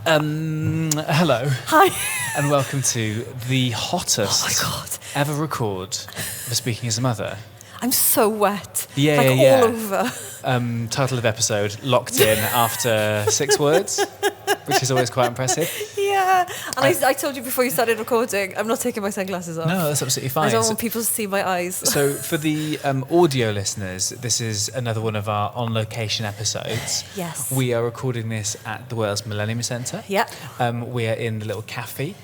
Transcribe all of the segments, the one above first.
Hello. Hi. And welcome to the hottest Oh my God. ever record for Speaking as a Mother. I'm so wet. Yeah, like yeah. all over. Title of episode, locked in after 6 words, which is always quite impressive. Yeah. And I told you before you started recording, I'm not taking my sunglasses off. No, that's absolutely fine. I don't want people to see my eyes. So for the audio listeners, this is another one of our on-location episodes. Yes. We are recording this at the Wales Millennium Centre. Yeah. We are in the little cafe.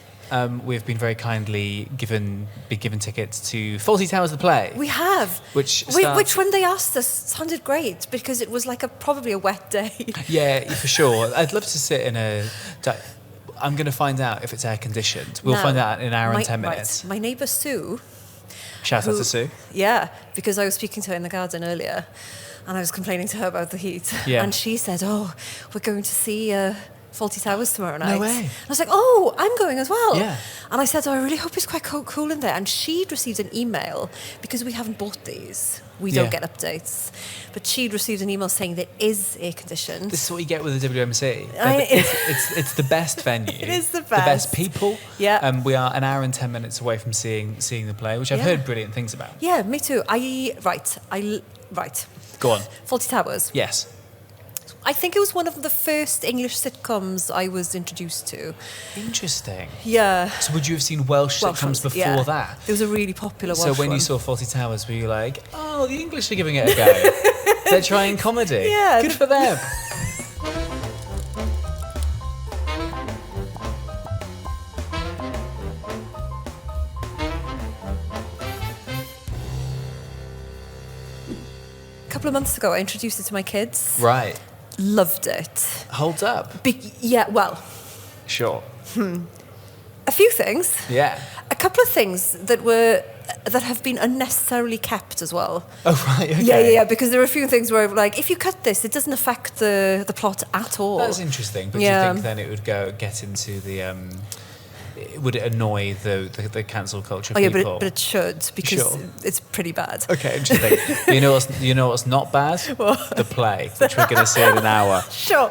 We've been very kindly given tickets to Fawlty Towers the play. We have. Which when they asked us, sounded great because it was like probably a wet day. Yeah, for sure. I'd love to sit in a... I'm going to find out if it's air conditioned. We'll find out in an hour and 10 minutes. Right. My neighbour Sue. Shout out to Sue. Yeah, because I was speaking to her in the garden earlier and I was complaining to her about the heat. Yeah. And she said, we're going to see... Fawlty Towers tomorrow night. No way. And I was like, I'm going as well. Yeah. And I said, I really hope it's quite cool in there. And she'd received an email, because we haven't bought these. We don't get updates. But she'd received an email saying there is air conditioned. This is what you get with the WMC. It's the best venue. It is the best. The best people. Yeah. We are an hour and 10 minutes away from seeing the play, which I've heard brilliant things about. Yeah, me too. Right. Go on. Fawlty Towers. Yes. I think it was one of the first English sitcoms I was introduced to. Interesting. Yeah. So would you have seen Welsh sitcoms before that? There was a really popular Welsh So when you saw Fawlty Towers, were you like, the English are giving it a go? They're trying comedy. Yeah. Good for them. A couple of months ago, I introduced it to my kids. Right. Loved it. Holds up. Sure. Sure. A few things. Yeah. A couple of things that have been unnecessarily kept as well. Oh, right, okay. Yeah, because there are a few things where, like, if you cut this, it doesn't affect the plot at all. That's interesting, but do you think then it would get into the... would it annoy the cancel culture people? But it should, because it's pretty bad. Okay, interesting. you know what's not bad? What? The play, which we're going to see in an hour. Sure.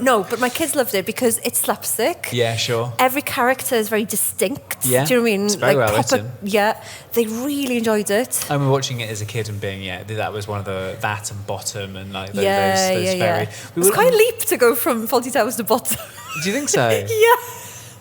No, but my kids loved it because it's slapstick. Yeah, sure. Every character is very distinct. Yeah. Do you know what I mean? It's very well written. Yeah, they really enjoyed it. I remember watching it as a kid and being, that was one of that and Bottom and like those very... It was quite a leap to go from Fawlty Towers to Bottom. Do you think so? Yeah.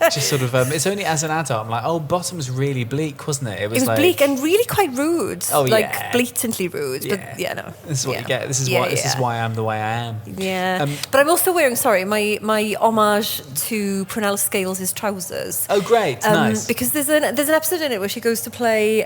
Just sort of, it's only as an adult, I'm like, Bottom was really bleak, wasn't it? It was bleak and really quite rude. Oh, yeah. Like, blatantly rude. Yeah. But, yeah, no. This is what you get. This is why I'm the way I am. Yeah. But I'm also wearing, my homage to Prunella Scales' trousers. Oh, great. Nice. Because there's an episode in it where she goes to play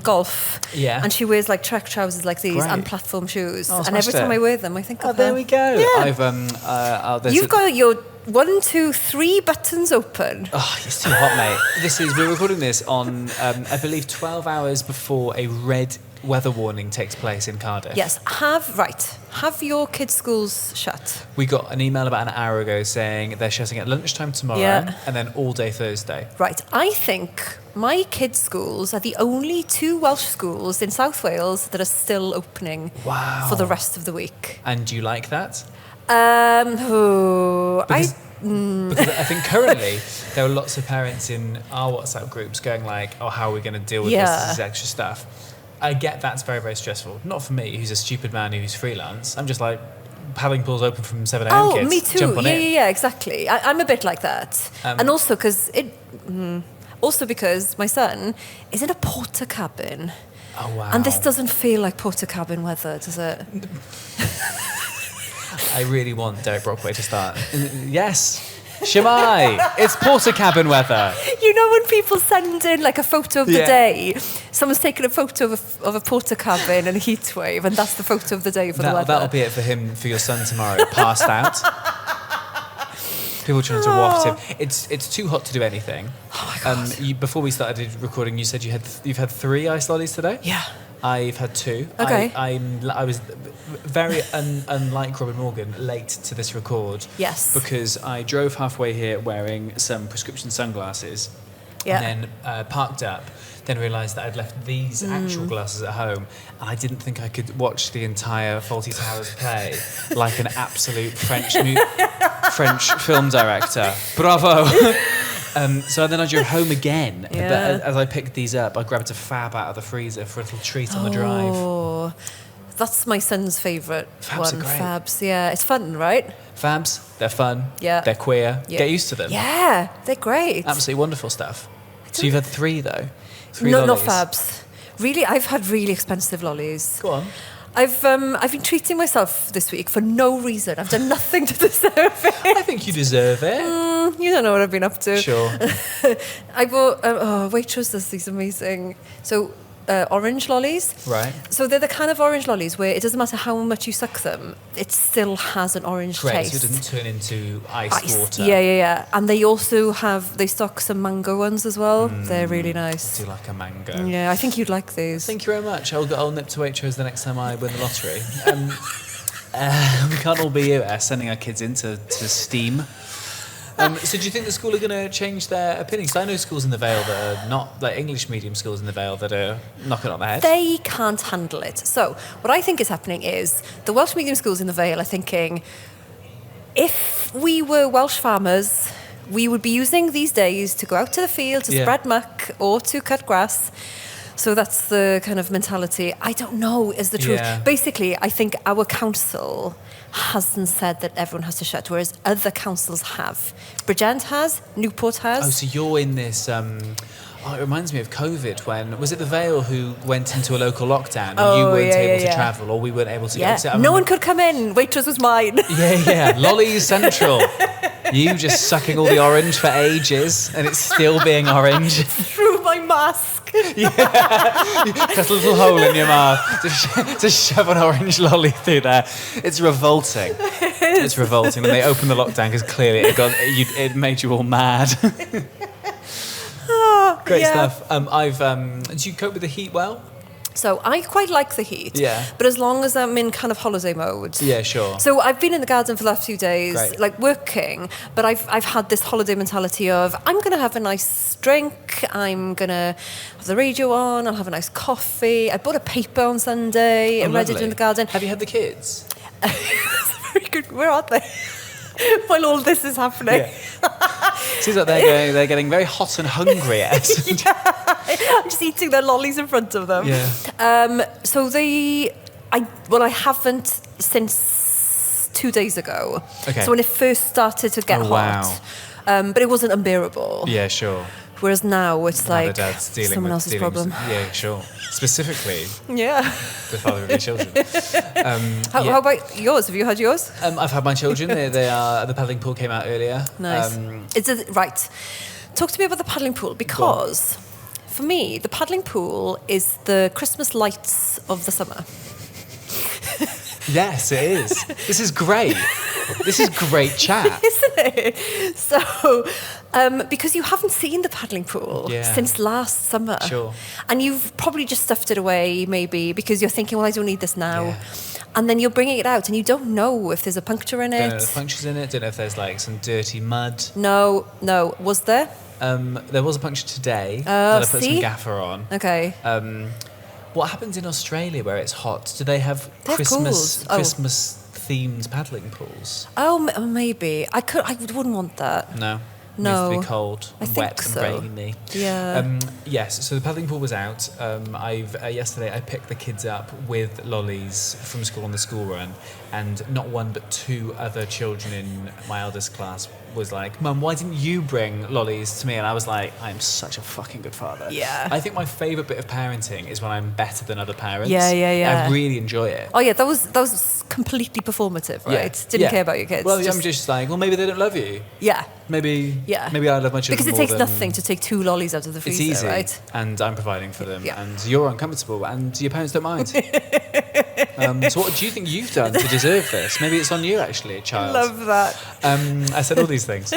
golf. Yeah. And she wears, like, track trousers like these and platform shoes. Oh, and every time I wear them, I think of her. there we go. Yeah. You've got your 1, 2, 3 buttons open. Oh, it's too hot, mate. We're recording this on, I believe, 12 hours before a red weather warning takes place in Cardiff. Yes. Have your kids' schools shut? We got an email about an hour ago saying they're shutting at lunchtime tomorrow and then all day Thursday. Right. I think my kids' schools are the only 2 Welsh schools in South Wales that are still opening for the rest of the week. And do you like that? Because I think currently there are lots of parents in our WhatsApp groups going like, how are we going to deal with this is extra stuff. I get that's very, very stressful. Not for me, who's a stupid man who's freelance. I'm just like, paddling pools open from 7 a.m. kids. Oh, me too. Jump on it. Yeah, exactly. I'm a bit like that. And also because my son is in a porter cabin. Oh, wow. And this doesn't feel like porter cabin weather, does it? I really want Derek Brockway to start. Yes. Shemai, it's porter cabin weather. You know when people send in like a photo of the day, someone's taken a photo of a porter cabin and a heatwave, and that's the photo of the day for the weather. That'll be it for your son tomorrow, passed out. People trying to waft him. It's too hot to do anything. Oh my God. Before we started recording, you said you've had 3 ice lollies today? Yeah. I've had 2. Okay. I was very unlike Robin Morgan late to this record. Yes. Because I drove halfway here wearing some prescription sunglasses. Yeah. And then parked up. Then realised that I'd left these actual glasses at home, and I didn't think I could watch the entire Fawlty Towers play like an absolute French movie. French film director. Bravo. So then I drove home again. Yeah. But as I picked these up, I grabbed a fab out of the freezer for a little treat on the drive. Oh, that's my son's favourite Fabs one. are great. Fabs, yeah. It's fun, right? Fabs, they're fun. Yeah. They're queer. Yeah. Get used to them. Yeah, they're great. Absolutely wonderful stuff. So you've had 3 though? 3 No, lollies. not Fabs. Really, I've had really expensive lollies. Go on. I've been treating myself this week for no reason. I've done nothing to deserve it. I think you deserve it. You don't know what I've been up to. Sure. I bought, Waitrose does these amazing, orange lollies. Right. So they're the kind of orange lollies where it doesn't matter how much you suck them, it still has an orange Great, taste. so it doesn't turn into iced water. Yeah. And they also they stock some mango ones as well. They're really I nice. do like a mango. Yeah, I think you'd like these. Thank you very much. I'll nip to Waitrose the next time I win the lottery. We can't all be sending our kids into STEAM. So do you think the school are going to change their opinions? 'Cause I know schools in the Vale that are not, like English medium schools in the Vale that are knocking on the head. They can't handle it. So what I think is happening is the Welsh medium schools in the Vale are thinking, if we were Welsh farmers, we would be using these days to go out to the field to spread muck or to cut grass. So that's the kind of mentality. I don't know is the truth. Yeah. Basically, I think our council hasn't said that everyone has to shut, whereas other councils have. Bridgend has, Newport has. Oh, so you're in this... it reminds me of COVID when... Was it the Vale who went into a local lockdown and you weren't able to travel or we weren't able to go? No one could come in. Waitrose was mine. Yeah. Lollies Central. You just sucking all the orange for ages and it's still being orange. Through my mask. There's a little hole in your mouth to shove an orange lolly through there. It's revolting. It's revolting. And they opened the lockdown because clearly it made you all mad. Great stuff. Do you cope with the heat well? So I quite like the heat. Yeah. But as long as I'm in kind of holiday mode. Yeah, sure. So I've been in the garden for the last few days, Great. like working, but I've had this holiday mentality of I'm going to have a nice drink, I'm going to have the radio on, I'll have a nice coffee. I bought a paper on Sunday and read it in the garden. Have you had the kids? Very good. Where are they? While all this is happening. Yeah. Seems like they're getting very hot and hungry. I'm just eating their lollies in front of them. Yeah. So I haven't since 2 days ago. Okay. So when it first started to get hot. Wow. But it wasn't unbearable. Yeah, sure. Whereas now it's like someone else's problem. Yeah, sure. Specifically, yeah. the father of your children. How about yours? Have you had yours? I've had my children. They are. The paddling pool came out earlier. Nice. Right. Talk to me about the paddling pool because for me, the paddling pool is the Christmas lights of the summer. Yes, it is. This is great. This is great chat. Isn't it? So, because you haven't seen the paddling pool since last summer. Sure. And you've probably just stuffed it away, maybe, because you're thinking, well, I don't need this now. Yeah. And then you're bringing it out and you don't know if there's a puncture in it. Don't know if there's punctures in it. Don't know if there's like some dirty mud. No. Was there? There was a puncture today that I put some gaffer on. Okay. What happens in Australia where it's hot? Do they have Christmas themed paddling pools? Oh, maybe. I wouldn't want that. No. No. It needs to be cold and wet and rainy. Yeah. Yes, so the paddling pool was out. Yesterday I picked the kids up with lollies from school on the school run, and not one but 2 other children in my eldest class was like, Mum, why didn't you bring lollies to me? And I was like, I'm such a fucking good father. Yeah. I think my favourite bit of parenting is when I'm better than other parents. Yeah. I really enjoy it. Oh yeah, that was completely performative, right? Didn't care about your kids. Well, I'm just like, well, maybe they don't love you. Yeah. Maybe I love my children because it more takes than... nothing to take 2 lollies out of the freezer, it's easy, right? and I'm providing for them, Yeah. and you're uncomfortable, and your parents don't mind. So what do you think you've done to deserve this? Maybe it's on you, actually, child. Love that. I said all these things.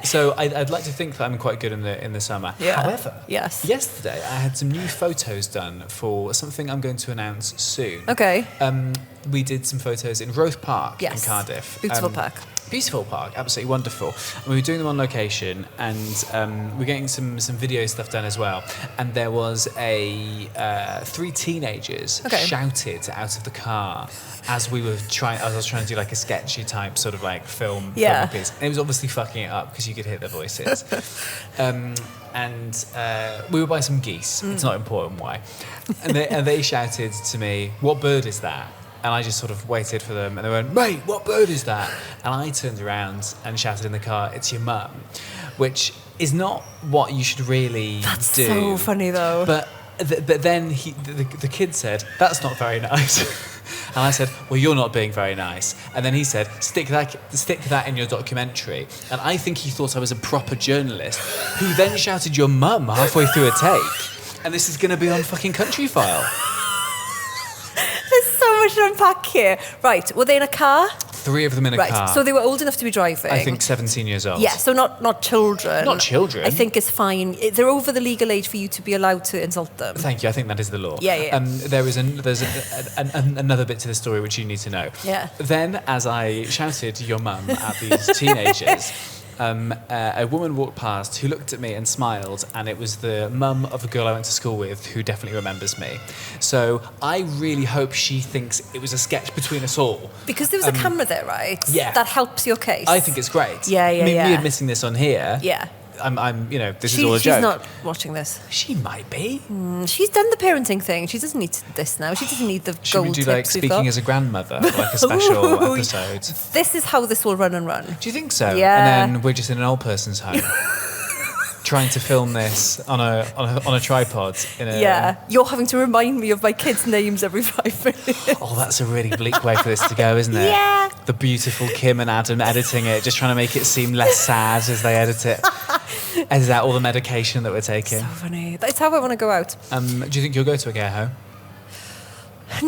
So I'd like to think that I'm quite good in the summer. Yeah. However, yes. yesterday I had some new photos done for something I'm going to announce soon. Okay. We did some photos in Roath Park in Yes. Cardiff. Beautiful park. Beautiful park, absolutely wonderful. And we were doing them on location, and we're getting some video stuff done as well. And there was three teenagers shouted out of the car as we were trying. I was trying to do like a sketchy type sort of like film piece. And it was obviously fucking it up because you could hear their voices. And we were by some geese. It's not important why. And they shouted to me, "What bird is that?" And I just sort of waited for them, and they went, "Mate, what bird is that?" And I turned around and shouted in the car, "It's your mum," which is not what you should really do. That's so funny, though. But then the kid said, "That's not very nice." And I said, "Well, you're not being very nice." And then he said, stick that in your documentary." And I think he thought I was a proper journalist, who then shouted "your mum" halfway through a take. And this is going to be on fucking Country File. There's so much to unpack here. Right, were they in a car? Three of them in a car. So they were old enough to be driving. I think 17 years old. Yeah, so not children. Not children. I think it's fine. They're over the legal age for you to be allowed to insult them. Thank you. I think that is the law. Yeah. There's another bit to the story which you need to know. Yeah. Then, as I shouted "your mum" at these teenagers, a woman walked past who looked at me and smiled, and it was the mum of a girl I went to school with who definitely remembers me. So I really hope she thinks it was a sketch between us all. Because there was a camera there, right? Yeah. That helps your case. I think it's great. Yeah. Me admitting this on here. Yeah. This is all a joke. She's not watching this. She might be. She's done the parenting thing. She doesn't need this now. She doesn't need the Should gold we do tips like we've speaking got. as a grandmother, like a special episode? This is how this will run and run. Do you think so? Yeah. And then we're just in an old person's home, trying to film this on a tripod. You're having to remind me of my kids' names every 5 minutes. Oh, that's a really bleak way for this to go, isn't it? Yeah. The beautiful Kim and Adam editing it, just trying to make it seem less sad as they edit it. Edit out all the medication that we're taking. So funny. That's how I want to go out. Do you think you'll go to a care home?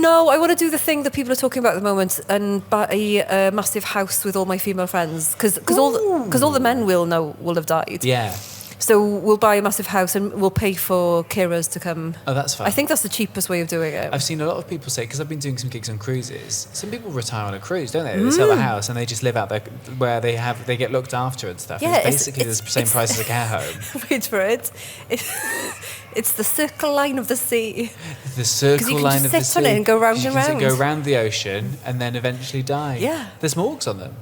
No, I want to do the thing that people are talking about at the moment and buy a massive house with all my female friends because all the men will have died. Yeah. So we'll buy a massive house and we'll pay for carers to come. Oh, that's fine. I think that's the cheapest way of doing it. I've seen a lot of people say, because I've been doing some gigs on cruises, some people retire on a cruise, don't they? They sell the house and they just live out there where they get looked after and stuff. Yeah, it's basically the same price as a care home. Wait for it. It's the circle line of the sea. The circle line of the sea. Because you can just sit on it and go round and round. Go round the ocean and then eventually die. Yeah. There's morgues on them.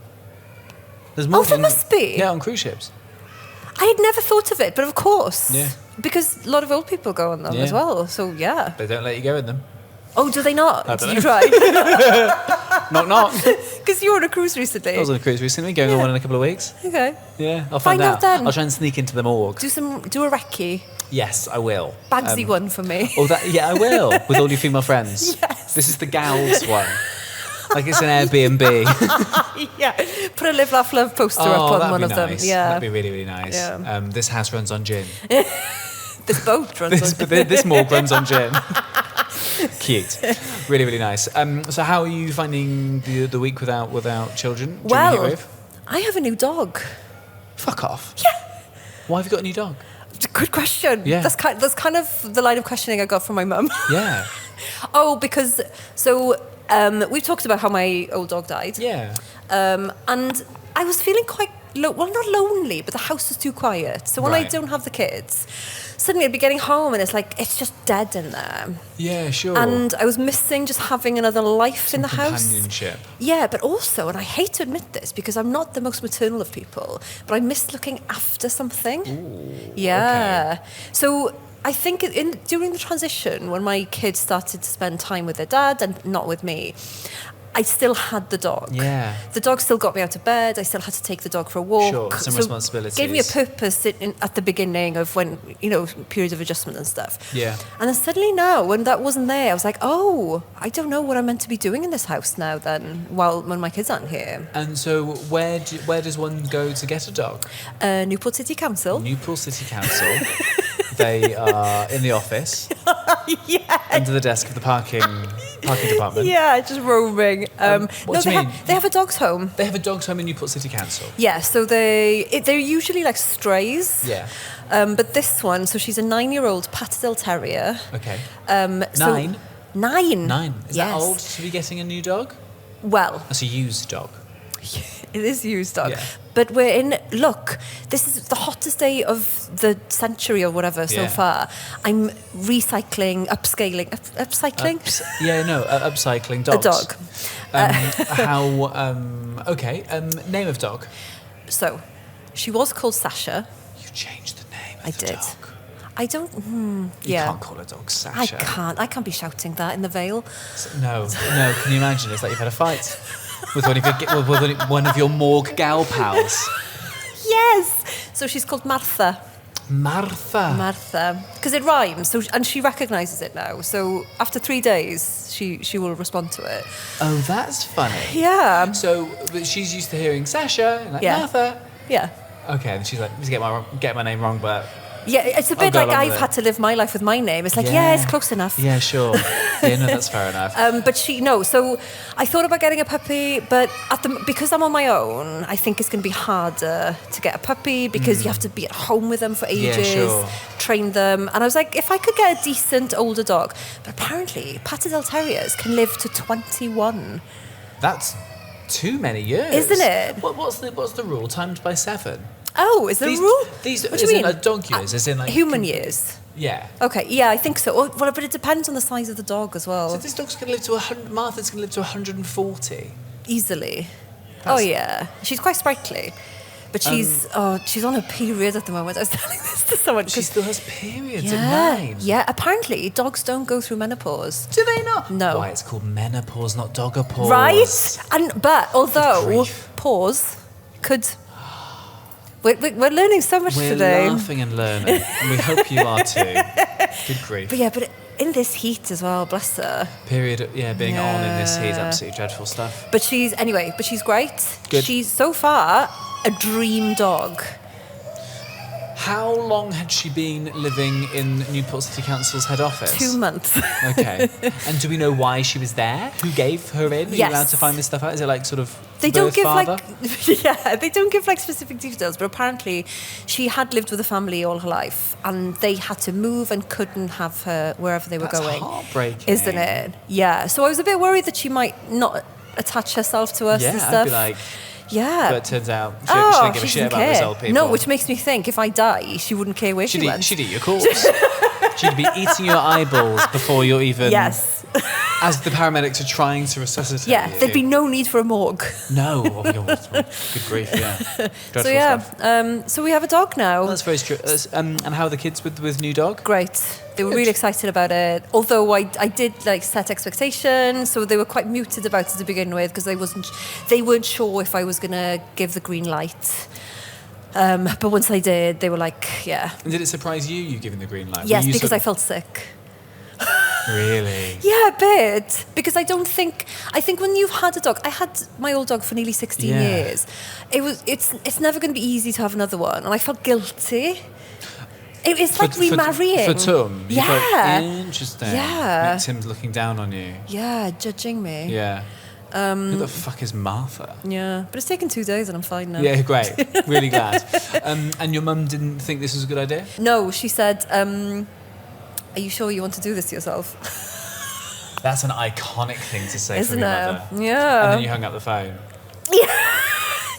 There's morgues there must be. Yeah, on cruise ships. I had never thought of it, but of course. Yeah. Because a lot of old people go on them as well. So, yeah. They don't let you go in them. Oh, do they not? Did you try? Knock, knock. Because you were on a cruise recently. I was on a cruise recently, going on one in a couple of weeks. Okay. Yeah, I'll find out. Then. I'll try and sneak into the morgue. Do a recce. Yes, I will. Bagsy one for me. Oh, I will. With all your female friends. Yes. This is the gals one. Like it's an Airbnb. Yeah. Put a Live, Laugh, Love poster up on one of them. Yeah. That'd be really, really nice. Yeah. This house runs on gin. This boat runs on gin. This morgue runs on gin. Cute. Really, really nice. So how are you finding the week without children? Well, I have a new dog. Fuck off. Yeah. Why have you got a new dog? Good question. Yeah. That's kind of the line of questioning I got from my mum. Yeah. Oh, because we've talked about how my old dog died. Yeah. And I was feeling quite not lonely, but the house is too quiet. So when I don't have the kids, suddenly I'd be getting home and it's just dead in there. Yeah, sure. And I was missing just having another life in the house. Companionship. Yeah, but also, and I hate to admit this because I'm not the most maternal of people, but I miss looking after something. Ooh, yeah. Okay. So I think during the transition, when my kids started to spend time with their dad and not with me, I still had the dog. Yeah. The dog still got me out of bed. I still had to take the dog for a walk. Sure, some responsibilities. Gave me a purpose at the beginning of when, periods of adjustment and stuff. Yeah. And then suddenly now, when that wasn't there, I was like, oh, I don't know what I'm meant to be doing in this house now then, when my kids aren't here. And so where does one go to get a dog? Newport City Council. Newport City Council. They are in the office. Yeah. Under the desk of the parking parking department. Yeah, just roaming. What do you mean? They have a dog's home. They have a dog's home in Newport City Council. Yeah, so they're usually like strays. Yeah. But this one, so she's a 9-year-old Patterdale Terrier. Okay. 9? 9. Is that Yes. old to be getting a new dog? Well, That's a used dog. it is used dog. Yeah. But look, this is the hottest day of the century or whatever so Yeah. far. I'm recycling, upcycling. Upcycling dogs. A dog. Okay, name of dog. So, she was called Sasha. You changed the name of I the did. dog. I don't. You Yeah. can't call a dog Sasha. I can't be shouting that in the Vale. No. Can you imagine? It's like you've had a fight with one of your morgue gal pals. Yes. So she's called Martha. Martha. Because it rhymes. So and she recognises it now. So after 3 days, she will respond to it. Oh, that's funny. Yeah. So but she's used to hearing Sasha and like Yeah. Martha. Yeah. Okay, and she's like, get my name wrong, but Yeah, it's a bit go like along I've with had to live my life with my name. It's like, yeah, it's close enough. Yeah, sure. Yeah, no, that's fair enough. But so I thought about getting a puppy, but because I'm on my own, I think it's going to be harder to get a puppy because you have to be at home with them for ages, sure. train them. And I was like, if I could get a decent older dog, but apparently Patterdale Terriers can live to 21. That's too many years, Isn't it? What's the rule? Timed by 7. Oh, is there a rule? These What as do you in mean? like dog years, as in like Human years. Yeah. Okay, yeah, I think so. Well, but it depends on the size of the dog as well. So this dog's going to live to 100. Martha's going to live to 140. Easily. That's- Yeah, she's quite sprightly, but she's on her period at the moment. I was telling this to someone. She 'cause- still has periods yeah, at 9. yeah. Apparently, dogs don't go through menopause. Do they not? No. Why it's called menopause, not dogopause. Right? But although grief. pause could. We're learning so much We're today. laughing and learning, and we hope you are too. Good grief. But yeah, but in this heat as well, bless her. Period, being on in this heat is Yeah. absolutely dreadful stuff. But she's great. Good. She's so far a dream dog. How long had she been living in Newport City Council's head office? 2 months. Okay. And do we know why she was there? Who gave her in? Are you allowed to find this stuff out? Is it like sort of They don't birth give father? they don't give like specific details, but apparently she had lived with a family all her life and they had to move and couldn't have her wherever they were That's going. heartbreaking. Isn't it? Yeah. So I was a bit worried that she might not attach herself to us and Yeah, stuff. I'd be like, yeah. but it turns out she didn't give a she shit doesn't about those care. old people. No, which makes me think if I die, she wouldn't care where she went. She'd eat your corpse. She'd be eating your eyeballs before you're even... Yes. As the paramedics are trying to resuscitate Yeah, you. there'd be no need for a morgue. No. Oh, good grief, yeah. Dreadful So yeah, stuff. so we have a dog now. Well, that's very true. And how are the kids with new dog? Great. They were really excited about it. Although I did like set expectations, so they were quite muted about it to begin with because they weren't sure if I was gonna give the green light. But once I did, they were like, yeah. And did it surprise you giving the green light? Yes, Were you because sort I felt sick. Really? Yeah, a bit. Because I think when you've had a dog, I had my old dog for nearly 16 Yeah. years. It's never going to be easy to have another one, and I felt guilty. It's like remarrying. For Tom? You Yeah. felt interesting. Yeah. Tim's looking down on you. Yeah, judging me. Yeah. Who the fuck is Martha? Yeah, but it's taken 2 days and I'm fine now. Yeah, great. Really glad. And your mum didn't think this was a good idea? No, she said, are you sure you want to do this yourself? That's an iconic thing to say Isn't from your it? mother. Yeah. And then you hung up the phone.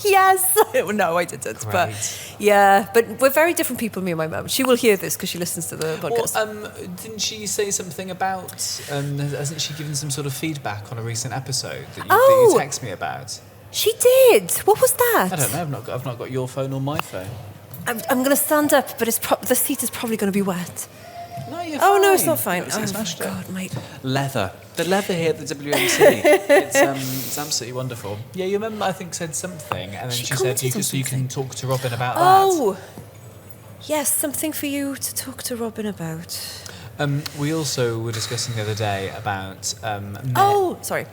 Yes. No, I didn't. Great. But yeah, but we're very different people, me and my mum. She will hear this because she listens to the podcast. Well, didn't she say something about, hasn't she given some sort of feedback on a recent episode that you text me about? She did. What was that? I don't know, I've not got your phone or my phone. I'm going to stand up, but the seat is probably going to be wet. No, you're Oh, fine. no, it's not fine. It's Oh, my smashed it. God, mate. Leather. The leather here at the WMC. It's absolutely wonderful. Yeah, your mum, I think, said something, and then She she said commented on you can talk to Robin about Oh, yes, something for you to talk to Robin about. that. We also were discussing the other day about... Oh, sorry.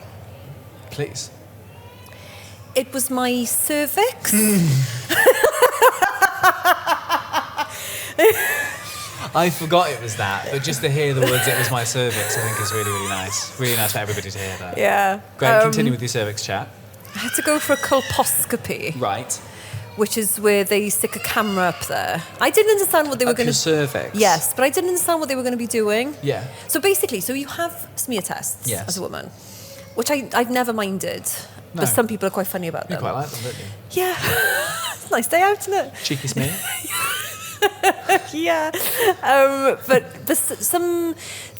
Please. It was my cervix. I forgot it was that, but just to hear the words, it was my cervix, I think is really, really nice. Really nice for everybody to hear that. Yeah. Great, continue with your cervix chat. I had to go for a colposcopy. Right. Which is where they stick a camera up there. I didn't understand what they were going to... cervix? Yes, but I didn't understand what they were going to be doing. Yeah. So basically, you have smear tests as a woman, which I've never minded. No. But some people are quite funny about them. You quite like them, don't you? Yeah. It's a nice day out, isn't it? Cheeky smear. Yeah. But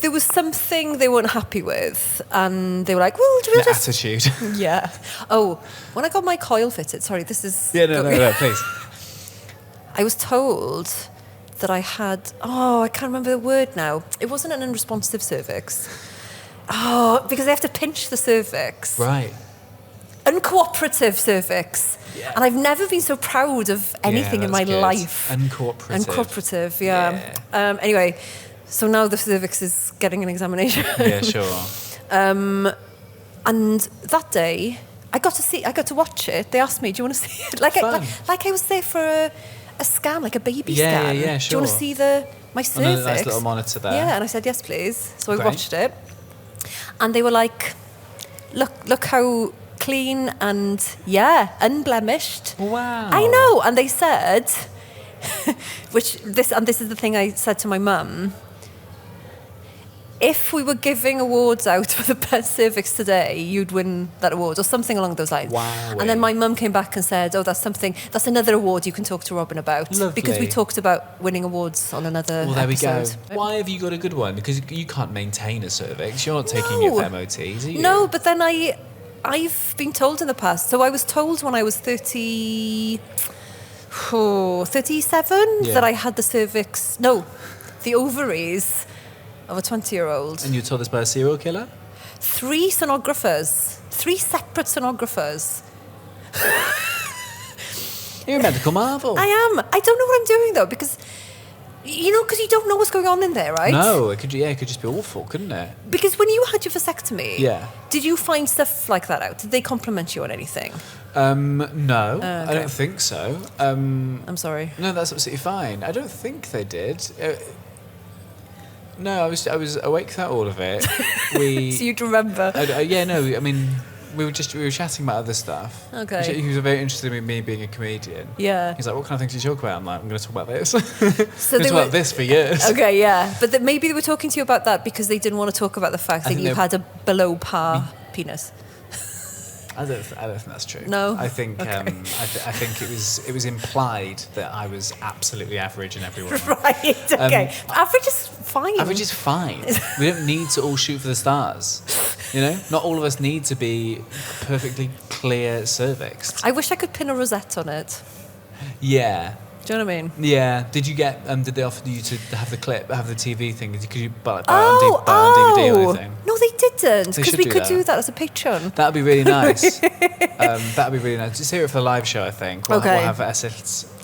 there was something they weren't happy with, and they were like, well, do we just... attitude. Yeah. Oh, when I got my coil fitted, sorry, this is... Yeah, no, please. I was told that I had... Oh, I can't remember the word now. It wasn't an unresponsive cervix. Oh, because they have to pinch the cervix. Right. Uncooperative cervix. Yeah. And I've never been so proud of anything in my life. Uncooperative. Yeah. Anyway, so now the cervix is getting an examination. Yeah, sure. And that day, I got to watch it. They asked me, "Do you want to see it?" Like I was there for a scan, like a baby scan. Yeah, sure. Do you want to see my cervix? And a nice little monitor there. Yeah, and I said yes, please. So I watched it, and they were like, "Look how clean and unblemished." Wow. I know, and they said, this is the thing I said to my mum. If we were giving awards out for the best cervix today, you'd win that award, or something along those lines. Wow. And then my mum came back and said, "Oh, that's another award you can talk to Robin about." Lovely. Because we talked about winning awards on another Well, there episode. we go. Why have you got a good one? Because you can't maintain a cervix. You're not taking it for MOTs, are you? No, but then I've been told in the past. So I was told when I was 37 that I had the ovaries of a 20-year-old. And you were told this by a serial killer? 3 separate sonographers. You're a medical marvel. I am. I don't know what I'm doing though, because you don't know what's going on in there, right? No, it could just be awful, couldn't it? Because when you had your vasectomy, did you find stuff like that out? Did they compliment you on anything? No, okay. I don't think so. I'm sorry. No, that's absolutely fine. I don't think they did. No, I was awake throughout all of it. So you'd remember? We were chatting about other stuff. Okay. He was very interested in me being a comedian. Yeah. He's like, "What kind of things do you talk about?" I'm like, "I'm going to talk about this." So I'm going to talk about this for years. Okay, yeah. But maybe they were talking to you about that because they didn't want to talk about the fact that you had a below par penis. I don't think that's true. No. I think I think it was implied that I was absolutely average in every way. Right. Okay. Average is fine. Average is fine. We don't need to all shoot for the stars. You know, not all of us need to be perfectly clear cervix. I wish I could pin a rosette on it. Yeah. Do you know what I mean? Yeah. Did you get? Did they offer you to have the TV thing? Could you buy it on DVD or anything? No, they didn't. Because we could do that as a Patreon. That'd be really nice. That'd be really nice. Just hear it for the live show, I think. We'll have Esyllt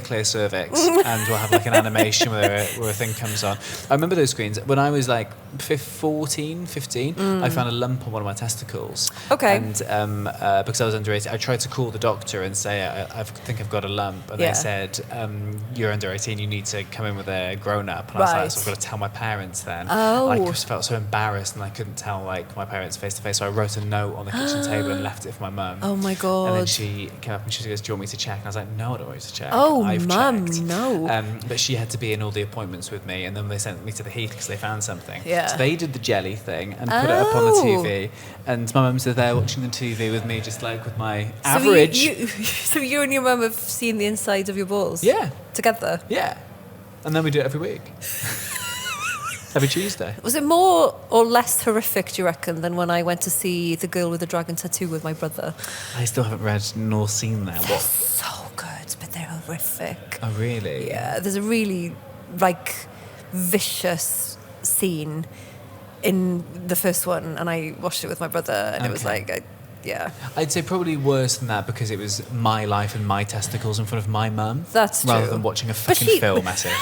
clear cervix, and we'll have like an animation where a thing comes on. I remember those screens. When I was like 15, I found a lump on one of my testicles. Okay. And because I was under 18, I tried to call the doctor and say, I think I've got a lump. And they said, you're under 18, you need to come in with a grown-up. And I was like, so I've got to tell my parents then. Oh. I just felt so embarrassed, and I couldn't tell like my parents face to face. So I wrote a note on the kitchen table and left it for my mum. Oh my God. And then she came up and she goes, "Do you want me to check?" And I was like, "No, I don't want you to check. Oh, I've Mum, checked." no. But she had to be in all the appointments with me, and then they sent me to the Heath because they found something. Yeah. So they did the jelly thing and put it up on the TV, and my mum's there watching the TV with me, just like with my average. So you and your mum have seen the inside of your balls? Yeah. Together? Yeah. And then we do it every week. Every Tuesday. Was it more or less horrific, do you reckon, than when I went to see The Girl with the Dragon Tattoo with my brother? I still haven't read nor seen that. They're so good, but they're horrific. Oh, really? Yeah, there's a really, vicious scene in the first one, and I watched it with my brother, and it was yeah. I'd say probably worse than that because it was my life and my testicles in front of my mum. That's true. Rather than watching a fucking film at it.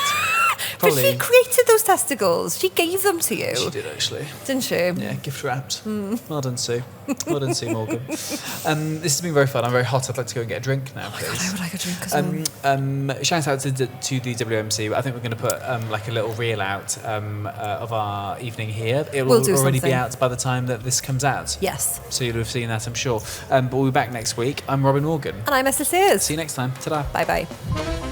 But she created those testicles. She gave them to you. She did, actually. Didn't she? Yeah, gift wrapped. Well done, Sue. Well done, Sue Morgan. This has been very fun. I'm very hot. I'd like to go and get a drink now, please. God, I would like a drink as well. Shout out to the WMC. I think we're going to put like a little reel out of our evening here. It will already be out by the time that this comes out. Yes. So you'll have seen that, I'm sure. But we'll be back next week. I'm Robin Morgan. And I'm Esyllt Sears. See you next time. Ta-da. Bye-bye.